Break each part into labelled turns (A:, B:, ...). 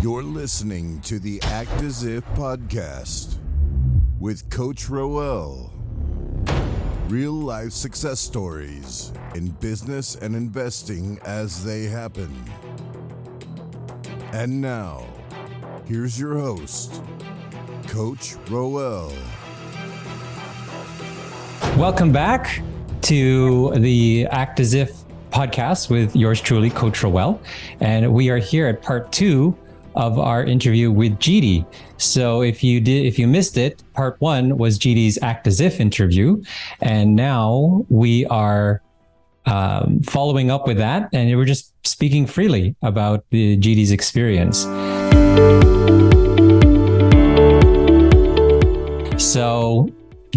A: You're listening to the Act As If podcast with Coach Roel. Real life success stories in business and investing as they happen. And now, here's your host, Coach Roel.
B: Welcome back to the Act As If podcast with yours truly, Coach Roel. And we are here at part 2 of our interview with Jeady. So if you missed it, part 1 was Jeady's Act As If interview. And now we are following up with that. And we're just speaking freely about the Jeady's experience. So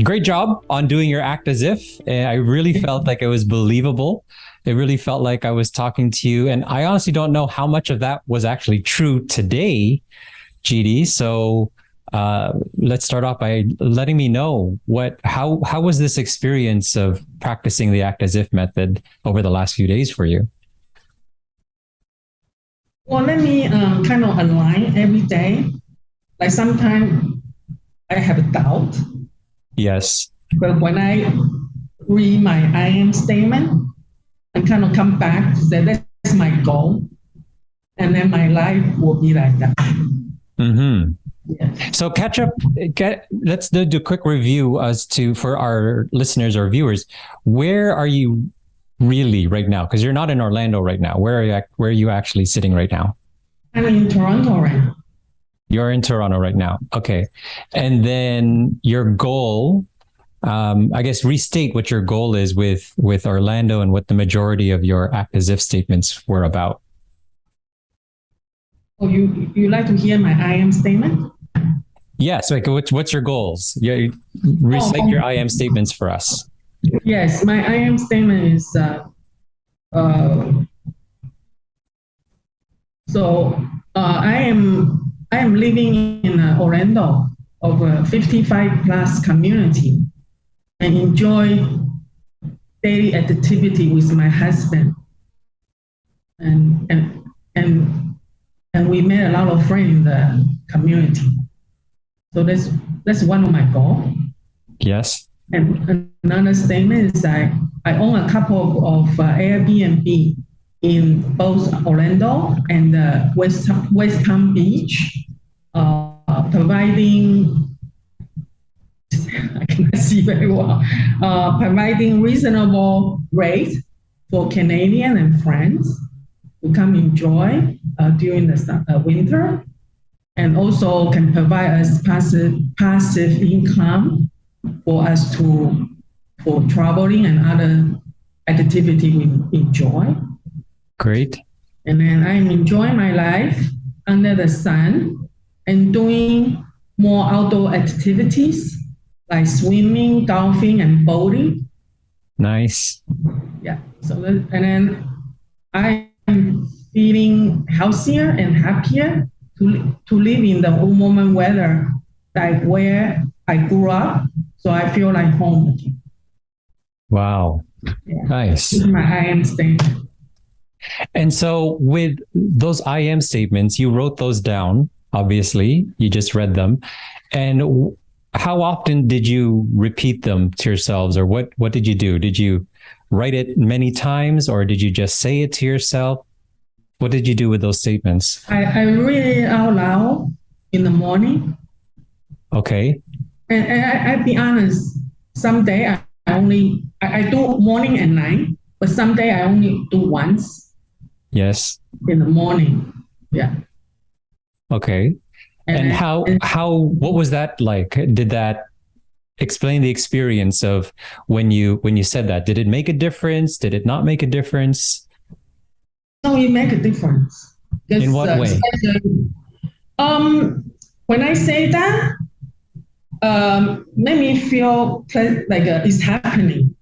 B: great job on doing your Act As If. I really felt like it was believable. It really felt like I was talking to you. And I honestly don't know how much of that was actually true today, Jeady. So let's start off by letting me know how was this experience of practicing the Act As If method over the last few days for you?
C: Well, let me kind of align every day. Like sometimes I have a doubt.
B: Yes.
C: But when I read my I am statement, I kind of come back to say that's my goal. And then my life will be like that.
B: Mm-hmm.
C: Yeah.
B: So let's do a quick review for our listeners or viewers. Where are you really right now? Because you're not in Orlando right now. Where are you actually sitting right now?
C: I'm in Toronto right now.
B: You're in Toronto right now. Okay. And then your goal, I guess restate what your goal is with Orlando and what the majority of your Act As If statements were about.
C: Oh, you like to hear my I am statement?
B: Yes. Like what's your goals? Yeah. Recite your I am statements for us.
C: Yes, my I am statement is I am living in Orlando of a 55 plus community and enjoy daily activity with my husband. And we made a lot of friends in the community. So that's one of my goals.
B: Yes.
C: And another statement is I own a couple of Airbnb in both Orlando and West Palm Beach, providing, I cannot see very well, providing reasonable rate for Canadian and friends to come enjoy during the winter, and also can provide us passive income for us for traveling and other activity we enjoy.
B: Great.
C: And then I'm enjoying my life under the sun and doing more outdoor activities like swimming, golfing, and boating.
B: Nice.
C: Yeah. So and then I'm feeling healthier and happier to live in the warm weather, like where I grew up. So I feel like home again.
B: Wow.
C: Yeah.
B: Nice.
C: This is my I am statement.
B: And so with those I am statements, you wrote those down, obviously, you just read them. And how often did you repeat them to yourselves, or what did you do? Did you write it many times, or did you just say it to yourself? What did you do with those statements?
C: I read it out loud in the morning.
B: Okay.
C: And I'll be honest, someday I do morning and night, but someday I only do once.
B: Yes.
C: In the morning. Yeah.
B: Okay. And what was that like? Did that explain the experience of when you said that? Did it make a difference? Did it not make a difference?
C: No, it make a difference.
B: In what way?
C: When I say that, make me feel like it's happening.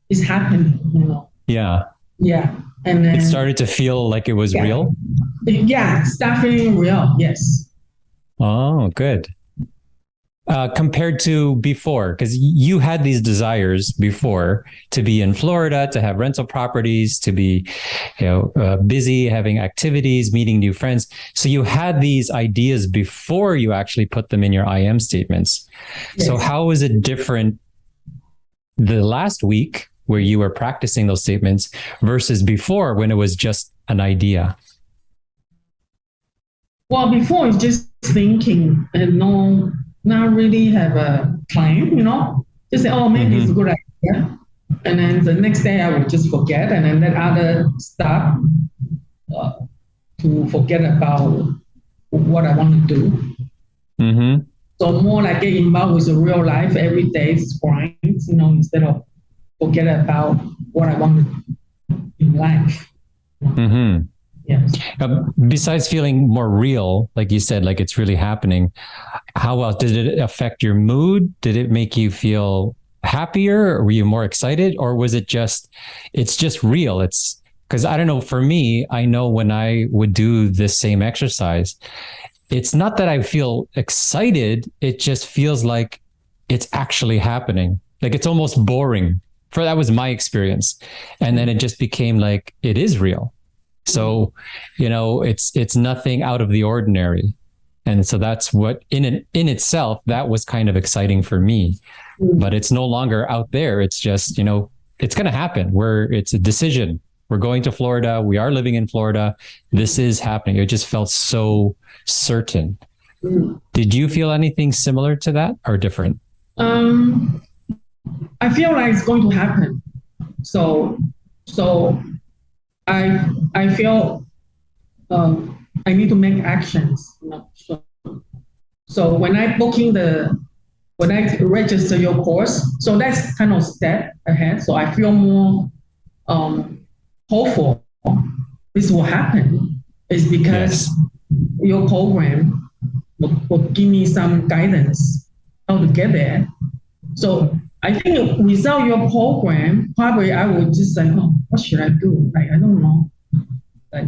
C: It's happening, you know.
B: Yeah.
C: Yeah. And then
B: it started to feel like it was real?
C: Yeah, start feeling real, yes.
B: Oh, good. compared to before, because you had these desires before to be in Florida, to have rental properties, to be, busy, having activities, meeting new friends. So you had these ideas before you actually put them in your IM statements. Yes. So how is it different the last week where you were practicing those statements versus before when it was just an idea?
C: Well, before it's just thinking and not really have a plan, just say, oh, maybe it's a good idea. And then the next day I would just forget and then let other stuff to forget about what I want to do. Mm-hmm. So more like get involved with the real life, every day's grind, instead of forget about what I want to do in life.
B: Mm-hmm.
C: Yes.
B: Besides feeling more real, like you said, like it's really happening, how else did it affect your mood? Did it make you feel happier? Or were you more excited? Or was it's just real? It's because I don't know, for me, I know when I would do this same exercise, it's not that I feel excited. It just feels like it's actually happening. Like it's almost boring. That was my experience. And then it just became like, it is real. So, it's nothing out of the ordinary. And so that's what in itself, that was kind of exciting for me, but it's no longer out there. It's just, it's going to happen it's a decision. We're going to Florida. We are living in Florida. This is happening. It just felt so certain. Did you feel anything similar to that or different?
C: I feel like it's going to happen. So I feel I need to make actions. So when I register your course, so that's kind of step ahead. So I feel more hopeful this will happen. It's because your program will give me some guidance how to get there. So I think without your program, probably I would just say, oh, what should I do? Like, I don't know. Like,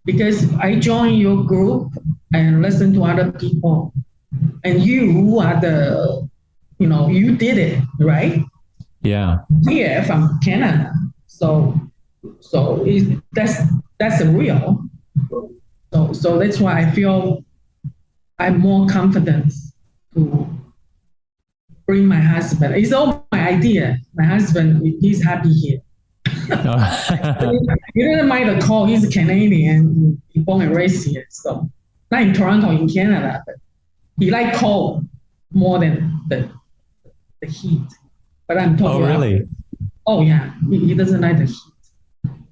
C: because I joined your group and listen to other people. And you are you did it, right?
B: Yeah.
C: Here from Canada. So that's real. So that's why I feel I'm more confident to bring my husband. It's all my idea. My husband, he's happy here. He didn't mind the cold. He's a Canadian. He born and raised here. So not in Toronto, in Canada, but he likes cold more than the heat. But I'm talking.
B: Oh, really?
C: Oh, yeah. He doesn't like the heat.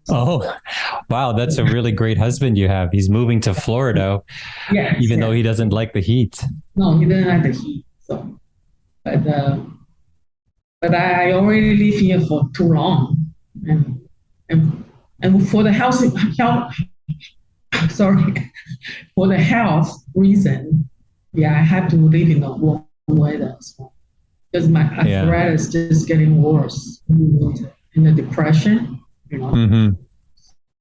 B: Oh, wow. That's a really great husband you have. He's moving to Florida, even though he doesn't like the heat.
C: No, he doesn't like the heat. So. But I already live here for too long, and for the for the health reason, I have to live in the warm weather as well, because my arthritis is just getting worse in the depression,
B: Mm-hmm.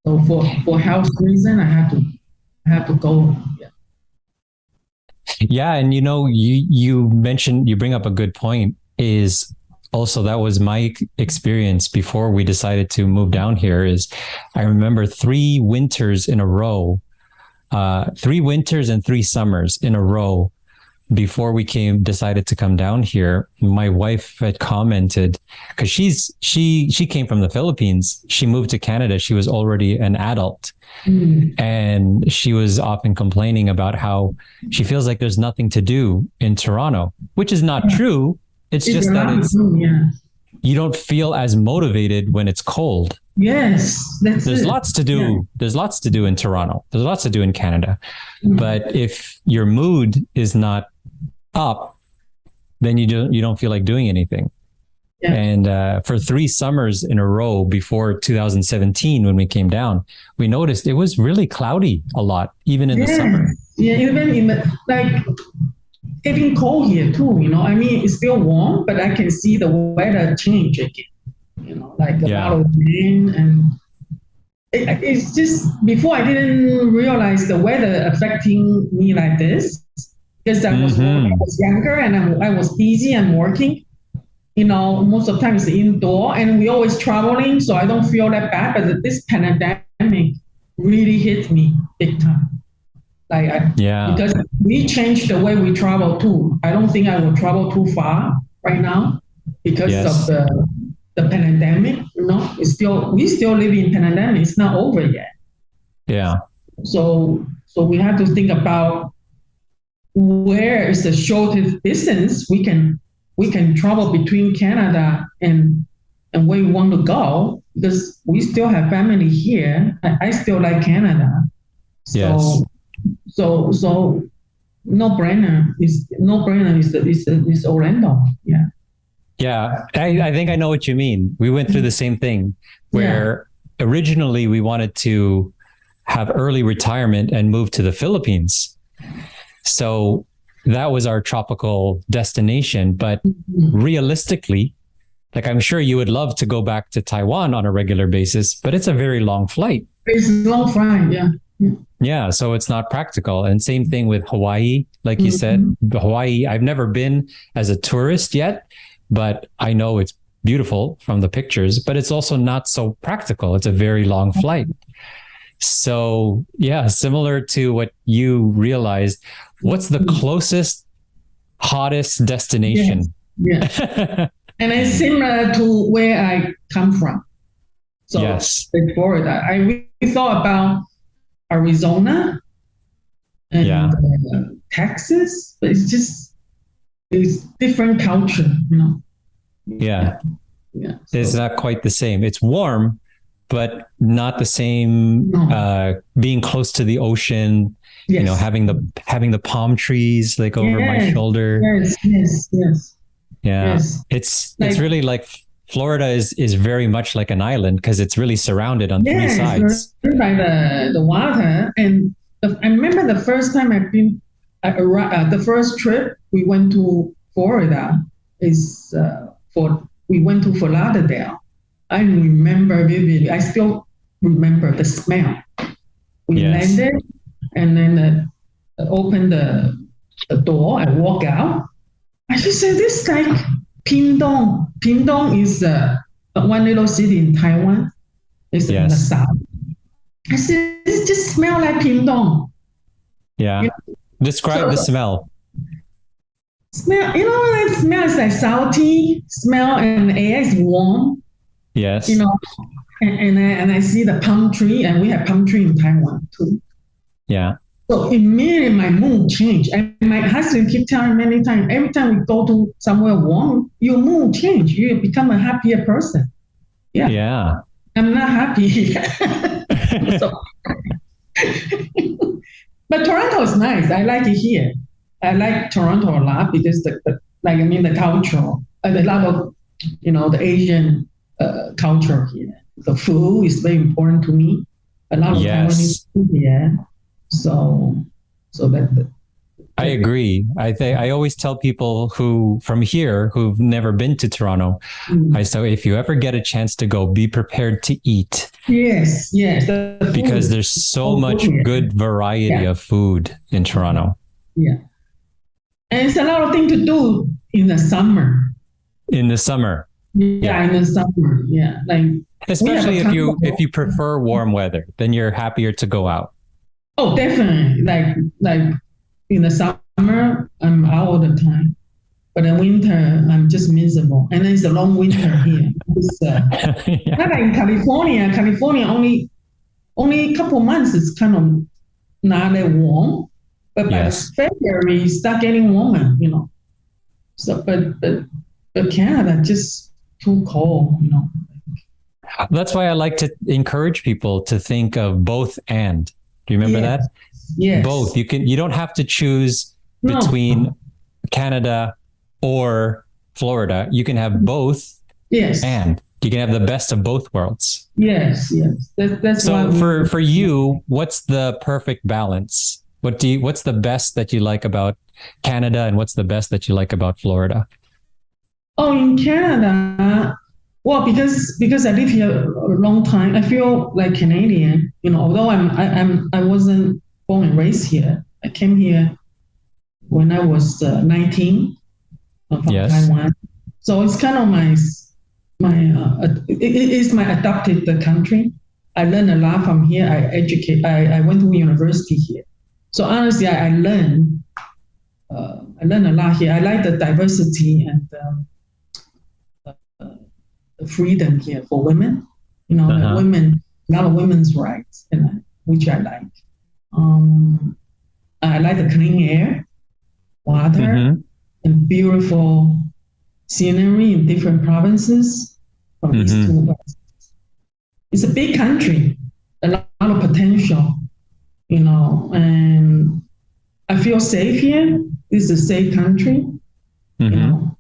C: So for health reason, I have to go.
B: Yeah. And you mentioned, you bring up a good point, is also that was my experience before we decided to move down here. Is I remember 3 winters and 3 summers in a row before we decided to come down here. My wife had commented, because she came from the Philippines. She moved to Canada. She was already an adult. And she was often complaining about how she feels like there's nothing to do in Toronto, which is not true. It's just that you don't feel as motivated when it's cold.
C: Yes, there's
B: lots to do. Yeah. There's lots to do in Toronto. There's lots to do in Canada. But if your mood is not up, then you don't feel like doing anything. Yeah. And for 3 summers in a row before 2017, when we came down, we noticed it was really cloudy a lot, even in the summer.
C: Yeah, even in getting cold here too. I mean, it's still warm, but I can see the weather change again. Like a lot of rain, and it's just before I didn't realize the weather affecting me like this. because I was younger and I was busy and working. Most of the time it's indoor and we always traveling, so I don't feel that bad. But this pandemic really hit me big time. Because we changed the way we travel too. I don't think I will travel too far right now because of the pandemic. We still live in pandemic. It's not over yet.
B: Yeah.
C: So we have to think about where is the shortest distance we can travel between Canada and where we want to go, because we still have family here. I still like Canada. So no brainer is Orlando. Yeah.
B: Yeah. I think I know what you mean. We went through the same thing where originally we wanted to have early retirement and move to the Philippines. So that was our tropical destination. But realistically, like I'm sure you would love to go back to Taiwan on a regular basis, but it's a very long flight.
C: It's a long flight, yeah.
B: Yeah, so it's not practical. And same thing with Hawaii. Like you said, Hawaii, I've never been as a tourist yet, but I know it's beautiful from the pictures, but it's also not so practical. It's a very long flight. So yeah, similar to what you realized, what's the closest, hottest destination?
C: Yes. And it's similar to where I come from. So in Florida, I really thought about Arizona and Texas, but it's different culture,
B: Yeah.
C: So.
B: It's not quite the same. It's warm, but not the same. Being close to the ocean, having the palm trees like over my shoulder.
C: Yes.
B: Yeah.
C: Yes.
B: It's really like Florida is very much like an island because it's really surrounded on three sides
C: by the water. And I remember the first time I've been the first trip we went to Florida we went to Fort Lauderdale. I remember vividly. I still remember the smell. We landed and then opened the door. I walk out. I just said, this is like Pingdong. Pingdong is one little city in Taiwan. It's in the south. I said, this just smells like Pingdong.
B: Yeah. Describe the smell.
C: Smell, that smell is like salty smell, and the air is warm.
B: Yes.
C: And I see the palm tree, and we have palm tree in Taiwan too.
B: Yeah.
C: So immediately my mood changed. And my husband keep telling me many times, every time we go to somewhere warm, your mood change. You become a happier person. Yeah.
B: Yeah.
C: I'm not happy. But Toronto is nice. I like it here. I like Toronto a lot because the culture, a lot of, the Asian culture here. The food is very important to me. A lot of Taiwanese food here. So that.
B: I agree. I always tell people from here who've never been to Toronto, I say, if you ever get a chance to go, be prepared to eat.
C: Yes.
B: Because there's so much good variety of food in Toronto.
C: Yeah. And it's a lot of things to do in the summer.
B: In the summer.
C: Yeah, in the summer. Yeah.
B: Especially if you prefer warm weather, then you're happier to go out.
C: Oh, definitely. Like in the summer, I'm out all the time. But in winter, I'm just miserable. And then it's a long winter here. Not like in California. California only a couple months it's kind of not that warm. But by February, it start getting warmer, So, but Canada just too cold,
B: That's why I like to encourage people to think of both and. Do you remember that?
C: Yes.
B: Both. You don't have to choose between Canada or Florida. You can have both.
C: Yes.
B: And you can have the best of both worlds.
C: Yes. That's
B: so for you, what's the perfect balance? What's the best that you like about Canada, and what's the best that you like about Florida?
C: Oh, in Canada, well, because I live here a long time, I feel like Canadian. Although I wasn't born and raised here. I came here when I was 19 from
B: Yes.
C: Taiwan. So it's kind of it is my adopted country. I learned a lot from here. I went to university here. So honestly, I learned a lot here. I like the diversity and the freedom here for women. You know,
B: Uh-huh.
C: women, a lot of women's rights, which I like. I like the clean air, water,
B: Mhm.
C: and beautiful scenery in different provinces from east to west. It's a big country, a lot of potential, you know, and I feel safe here. This is a safe country, you know.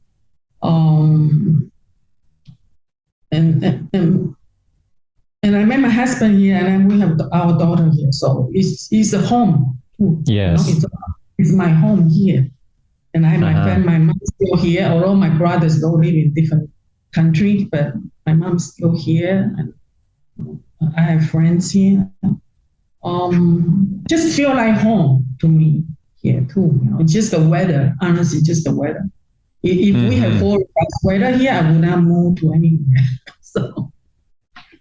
C: And I met my husband here, and we have our daughter here. So it's a home.
B: Yes.
C: You know? It's my home here. And I have my family, my mom's still here, although my brothers don't live in different countries, but my mom's still here. And I have friends here. Just feel like home to me here too. You know, it's just the weather, honestly, just the weather. If we had 4 degrees weather here, I would not move to anywhere. So,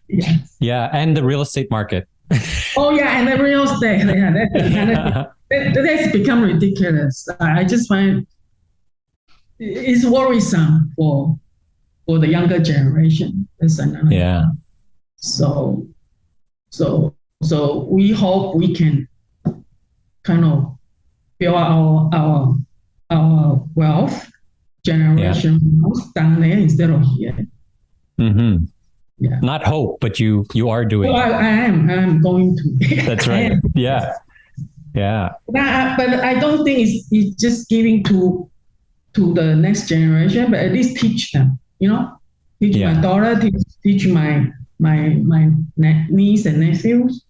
C: yes.
B: Yeah, and the real estate market.
C: Oh yeah, and the real estate. Yeah, that's become ridiculous. I just find it's worrisome for the younger generation. That's another.
B: Yeah.
C: So we hope we can kind of build our wealth generation wealth down there instead of here.
B: Mm-hmm.
C: Yeah.
B: Not hope, but you are doing.
C: Well, I am going to.
B: That's right. Yeah. Yeah.
C: But I don't think it's just giving to the next generation, but at least teach them. You know, teach my daughter, teach my niece and nephews.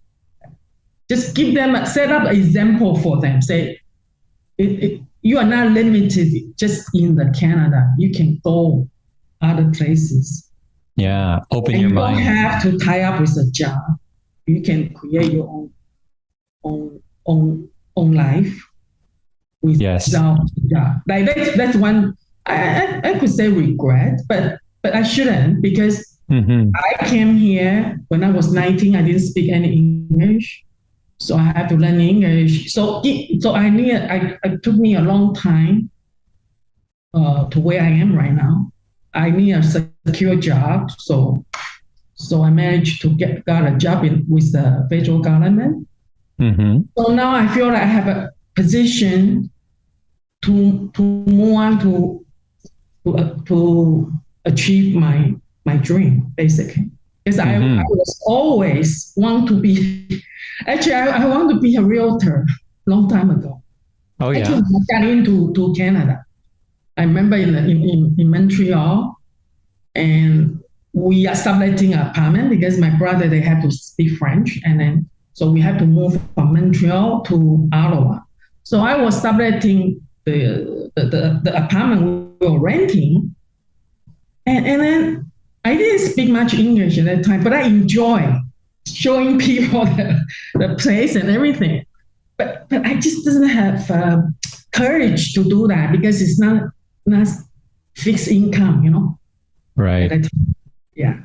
C: Just give them set up an example for them. Say, you are not limited just in the Canada. You can go other places.
B: Yeah, open
C: and
B: your
C: you
B: mind.
C: You don't have to tie up with a job. You can create your own life. Without, like that's one. I could say regret, but I shouldn't because I came here when I was 19. I didn't speak any English, so I had to learn English. So it took me a long time to where I am right now. I need a secure job, so I managed to got a job with the federal government. So now I feel like I have a position to move on to achieve my dream, basically. Because I was always want to be. Actually, I want to be a realtor long time ago.
B: Oh yeah.
C: Actually, I got into Canada. I remember in Montreal, and we are subletting an apartment because my brother, they had to speak French, and then so we had to move from Montreal to Ottawa. So I was subletting the apartment we were renting, and then I didn't speak much English at that time, but I enjoy showing people the place and everything. But I just doesn't have courage to do that because it's not fixed income, you know.
B: Right.
C: Yeah.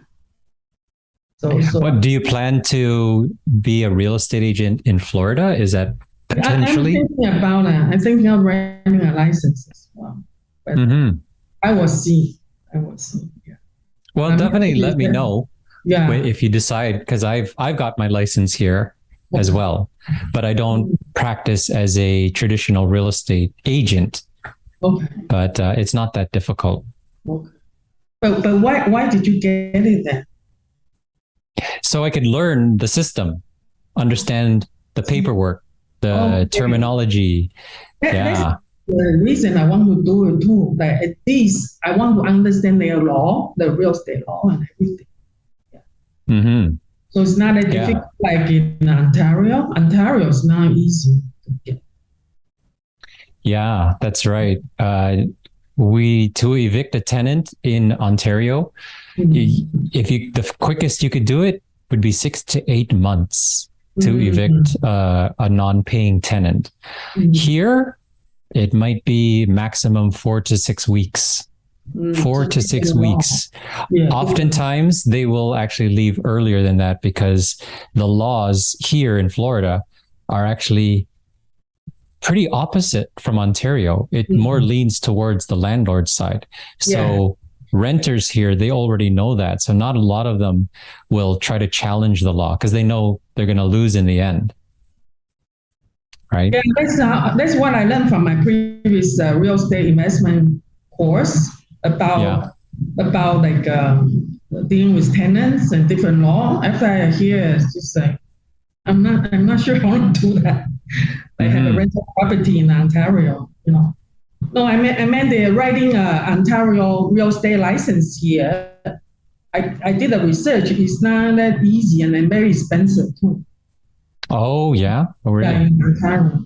C: So
B: what do you plan to be a real estate agent in Florida? Is that potentially?
C: I'm thinking about it. I'm thinking of renting a license as well. But I will see. Yeah.
B: Well, definitely let me know.
C: Yeah.
B: If you decide, because I've got my license here as well, but I don't practice as a traditional real estate agent.
C: Okay.
B: But it's not that difficult.
C: Okay. But why did you get it then?
B: So I could learn the system, understand the paperwork, the terminology.
C: That's the reason I want to do it too. Like at least I want to understand their law, the real estate law and everything. Yeah. So it's not that difficult like in Ontario. Ontario is not easy to get.
B: Yeah, that's right. To evict a tenant in Ontario, the quickest you could do it would be 6 to 8 months to evict a non-paying tenant. Here, it might be maximum 4 to 6 weeks. 4 to 6 weeks.
C: Yeah.
B: Oftentimes, they will actually leave earlier than that because the laws here in Florida are actually pretty opposite from Ontario. It more leans towards the landlord side. So renters here, they already know that. So not a lot of them will try to challenge the law because they know they're going to lose in the end. Right?
C: Yeah, that's what I learned from my previous real estate investment course about like dealing with tenants and different law. After I hear, it's just like I'm not sure how to do that. I have a rental property in Ontario, No, I meant the writing Ontario real estate license here. I did the research. It's not that easy and then very expensive too.
B: Oh, yeah? Oh, really?
C: Yeah, in Ontario,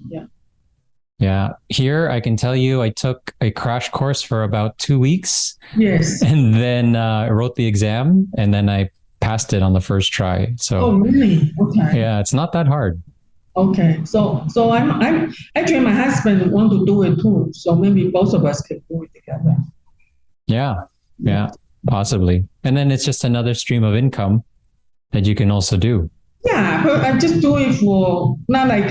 B: Yeah. Here, I can tell you, I took a crash course for about 2 weeks.
C: Yes.
B: And then I wrote the exam and then I passed it on the first try. So,
C: oh, really? Okay.
B: Yeah, it's not that hard.
C: Okay. So I'm actually my husband want to do it too. So maybe both of us can do it together.
B: Yeah, possibly. And then it's just another stream of income that you can also do.
C: Yeah, but I just do it for not like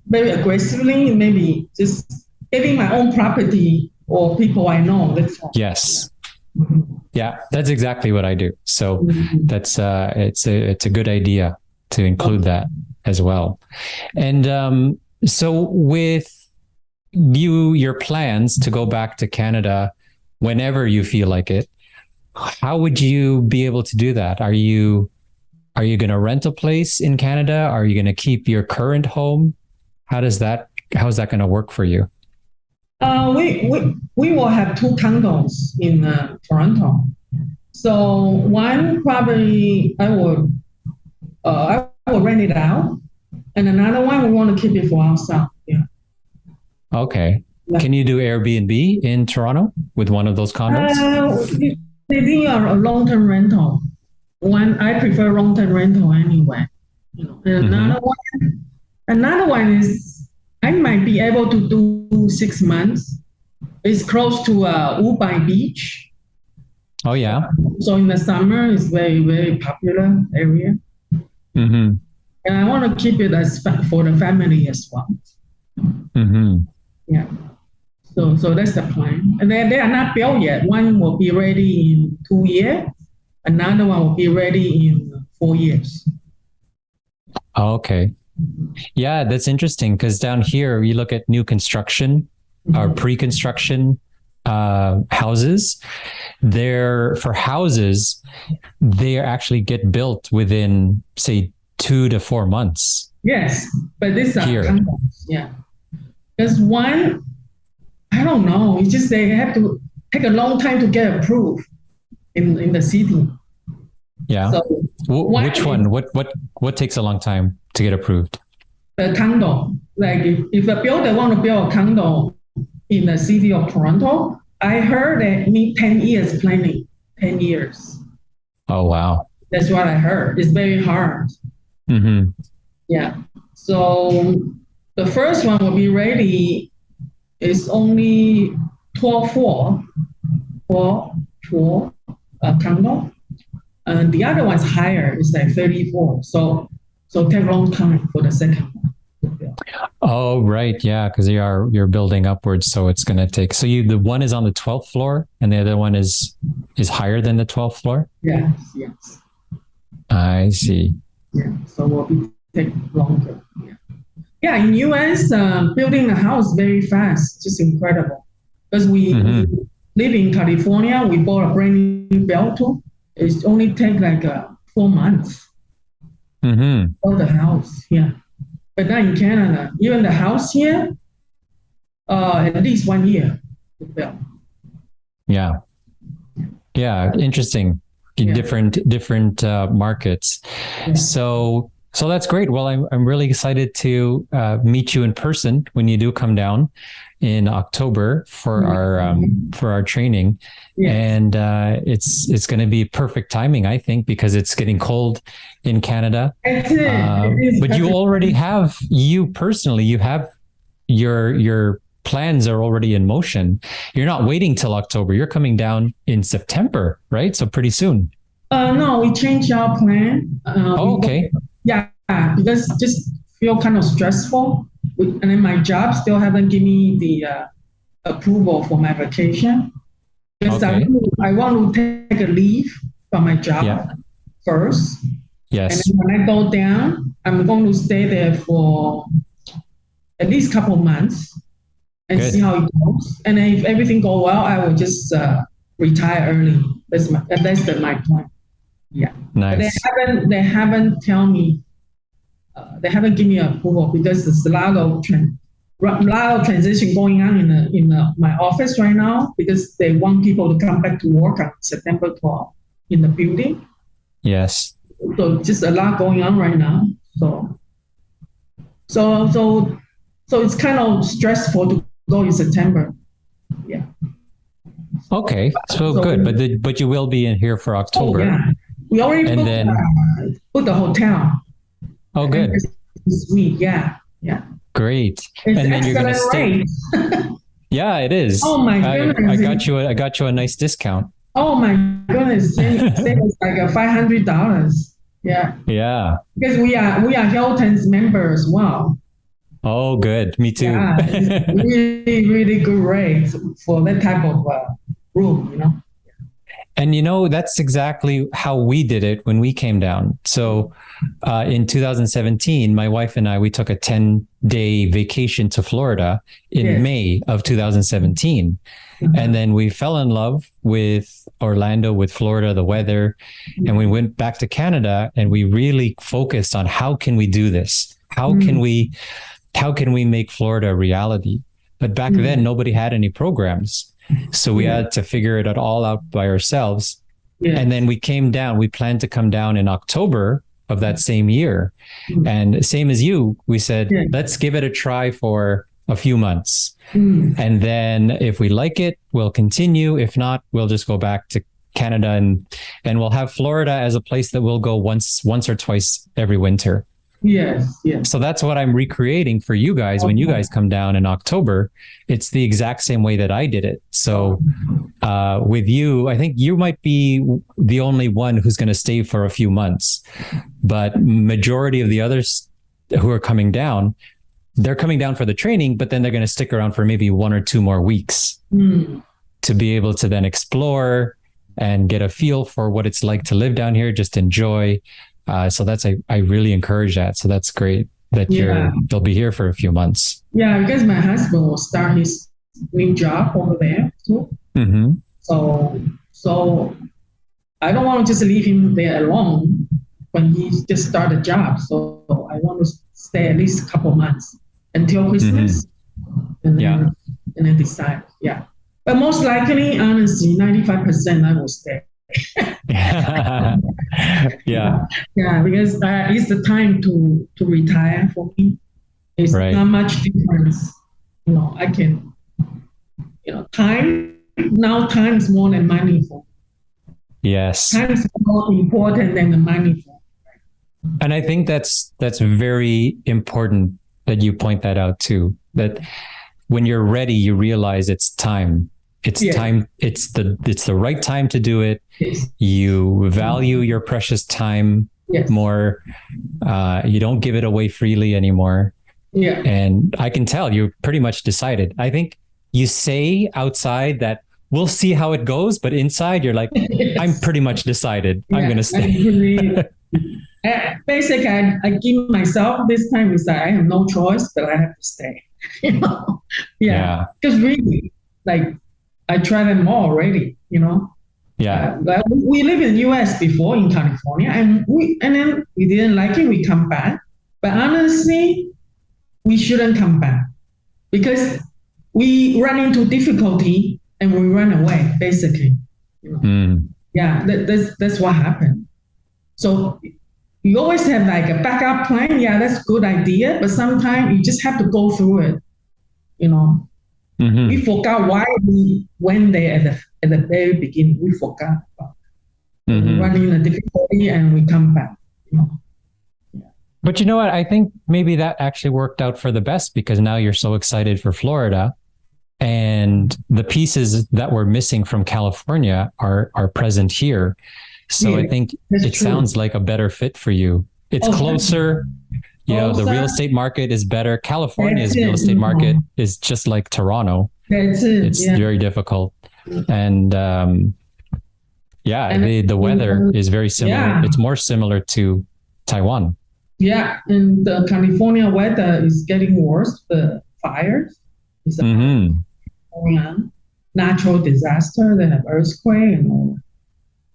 C: very aggressively, maybe just getting my own property or people I know. That's all.
B: Yes. Yeah, that's exactly what I do. So that's it's a good idea to include that as well. And so with your plans to go back to Canada whenever you feel like it, how would you be able to do that? Are you going to rent a place in Canada? Are you going to keep your current home? How's that going to work for you?
C: We will have 2 condos in Toronto. So one probably I will rent it out, and another one we want to keep it for ourselves. Yeah.
B: Okay. Yeah. Can you do Airbnb in Toronto with one of those condos?
C: They are a long-term rental. One I prefer long-term rental anyway. And another one is I might be able to do 6 months. It's close to Wubai Beach.
B: Oh yeah.
C: So in the summer, it's very, very popular area. And I want to keep it as for the family as well. Yeah. So that's the plan. And they are not built yet. One will be ready in 2 years. Another one will be ready in 4 years.
B: Okay. Yeah, that's interesting because down here you look at new construction or pre-construction houses. For houses, they actually get built within, say, 2 to 4 months.
C: Yes, but this
B: here.
C: Condos, yeah. There's one, I don't know. It's just they have to take a long time to get approved in the city.
B: Yeah. So which one? What takes a long time to get approved?
C: The condo. Like if a builder want to build a condo in the city of Toronto, I heard they need 10 years planning. 10 years.
B: Oh wow.
C: That's what I heard. It's very hard. Yeah. So the first one will be ready. It's only 12 floor condo. And the other one's higher. It's like 34. So take a long time for the second one.
B: Oh, right. Yeah. Because you're building upwards. So it's going to take, so the one is on the 12th floor and the other one is higher than the 12th floor?
C: Yes.
B: I see.
C: Yeah. So will take longer. Yeah. In US, building a house very fast, just incredible. Because we live in California, we bought a brand new build too. It only take like 4 months. For the house, yeah. But now in Canada, even the house here, at least 1 year to build. Yeah.
B: Interesting. Different markets. Yeah. So that's great. Well, I'm really excited to meet you in person when you do come down in October for our training. Yes. And it's going to be perfect timing, I think, because it's getting cold in Canada.
C: But
B: you already have, you have your plans are already in motion. You're not waiting till October. You're coming down in September, right? So pretty soon.
C: No, we changed our plan.
B: Okay.
C: Yeah, because just feel kind of stressful. And then my job still haven't given me the approval for my vacation. Because
B: Okay.
C: I want to take a leave from my job first.
B: Yes.
C: And then when I go down, I'm going to stay there for at least a couple of months and
B: Good.
C: see how it goes. And then if everything goes well, I will just retire early. That's my plan. Yeah.
B: Nice.
C: But they haven't tell me, they haven't given me approval because there's a lot of transition going on in my office right now because they want people to come back to work on September 12th in the building.
B: Yes.
C: So just a lot going on right now. So it's kind of stressful to go in September. Yeah.
B: Okay. So good, but you will be in here for October.
C: Oh, yeah. We already booked the hotel.
B: Oh, good.
C: This week, yeah.
B: Great.
C: It's
B: and then you're going to stay.
C: Yeah,
B: it is.
C: Oh my goodness!
B: I got you a nice discount.
C: Oh my goodness! Save us like $500. Yeah.
B: Yeah.
C: Because we are Hilton's member as well.
B: Oh, good. Me too.
C: Yeah, it's really, really good rate for that type of room, you know.
B: And that's exactly how we did it when we came down. So in 2017, my wife and we took a 10-day vacation to Florida in May of 2017. Mm-hmm. And then we fell in love with Orlando, with Florida, the weather. Mm-hmm. And we went back to Canada and we really focused on how can we do this? How can we make Florida a reality? But back then, nobody had any programs. So we had to figure it all out by ourselves. Yeah. And then we planned to come down in October of that same year. And same as you, we said, let's give it a try for a few months. And then if we like it, we'll continue. If not, we'll just go back to Canada and we'll have Florida as a place that we'll go once or twice every winter.
C: Yes.
B: So that's what I'm recreating for you guys. When you guys come down in October, it's the exact same way that I did it. So with you, I think you might be the only one who's going to stay for a few months, but majority of the others who are coming down, they're coming down for the training, but then they're going to stick around for maybe 1 or 2 more weeks to be able to then explore and get a feel for what it's like to live down here, just enjoy. So I really encourage that. So that's great that they'll be here for a few months.
C: Yeah, because my husband will start his new job over there too. Mm-hmm. So I don't want to just leave him there alone when he just started a job. So I want to stay at least a couple months until Christmas, and then decide. Yeah, but most likely, honestly, 95% I will stay.
B: Yeah,
C: because it's the time to retire for me. It's not much difference. I can, time is more than money for me.
B: Yes,
C: time is more important than the money for me.
B: And I think that's very important that you point that out too, that when you're ready, you realize it's time. It's time. It's the right time to do it. Yes. You value your precious time more. You don't give it away freely anymore. Yeah. And I can tell you're pretty much decided. I think you say outside that we'll see how it goes, but inside you're like, I'm pretty much decided. I'm going to stay.
C: Basically, I give myself this time is that I have no choice, but I have to stay. Because really, I tried them all already, Yeah. We lived in the US before in California, and then we didn't like it. We come back, but honestly, we shouldn't come back because we run into difficulty and we run away. Basically, Yeah, that's what happened. So you always have a backup plan. Yeah, that's a good idea, but sometimes you just have to go through it. We forgot why we went there at the very beginning. We forgot about it. We run into difficulty and we come back.
B: But you know what? I think maybe that actually worked out for the best because now you're so excited for Florida, and the pieces that were missing from California are present here. So
C: Yeah,
B: I think
C: that's
B: it
C: true.
B: sounds like a better fit for you. It's closer. You know, the real
C: Closer.
B: estate market is better. California's
C: That's it.
B: real estate market is just like Toronto.
C: That's it.
B: It's
C: Yeah.
B: very difficult. And
C: And
B: the weather is very similar.
C: Yeah.
B: It's more similar to Taiwan.
C: Yeah, and the California weather is getting worse. The fires is
B: Mm-hmm.
C: going on. Natural disaster. They have earthquake and all that.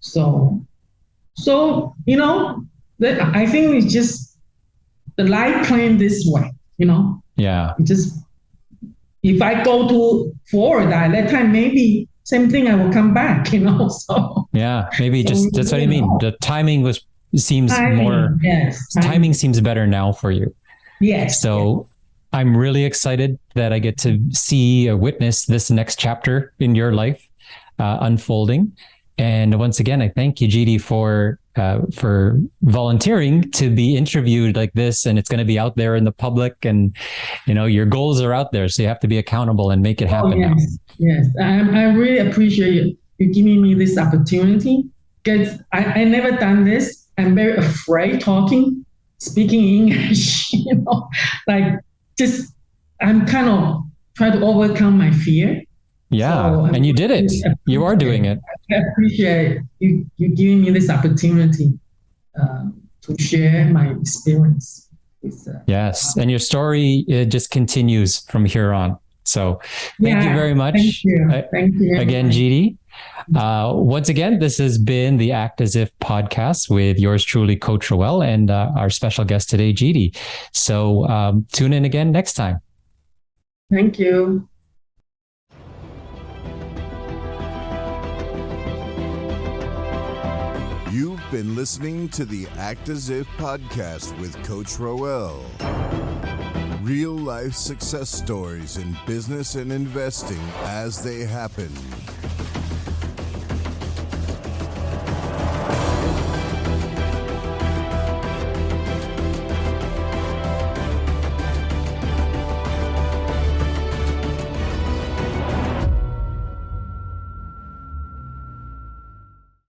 C: So you know, I think it's just the life planned this way. You know,
B: Yeah.
C: just if I go to Florida at that time, maybe same thing. I will come back. You know, so
B: Yeah. Maybe
C: So
B: just
C: we
B: that's what I
C: don't
B: mean.
C: know.
B: The timing seems more
C: Yes,
B: timing seems better now for you.
C: Yes.
B: So I'm really excited that I get to see or witness this next chapter in your life unfolding. And once again, I thank you, Jeady, for volunteering to be interviewed like this. And it's going to be out there in the public. And you know, your goals are out there, so you have to be accountable and make it happen now.
C: Yes. I really appreciate you giving me this opportunity because I never done this. I'm very afraid speaking English, you know, like just I'm kind of trying to overcome my fear.
B: Yeah,
C: So
B: and you did it. You are doing it.
C: I appreciate you giving me this opportunity to share my experience.
B: Yes, and your story it just continues from here on. So thank you very much.
C: Thank you. Thank you
B: again, Jeady. Once again, this has been the Act As If podcast with yours truly, Coach Roel, and our special guest today, Jeady. So tune in again next time.
C: Thank you.
A: You've been listening to the Act As If podcast with Coach Roel. Real life success stories in business and investing as they happen.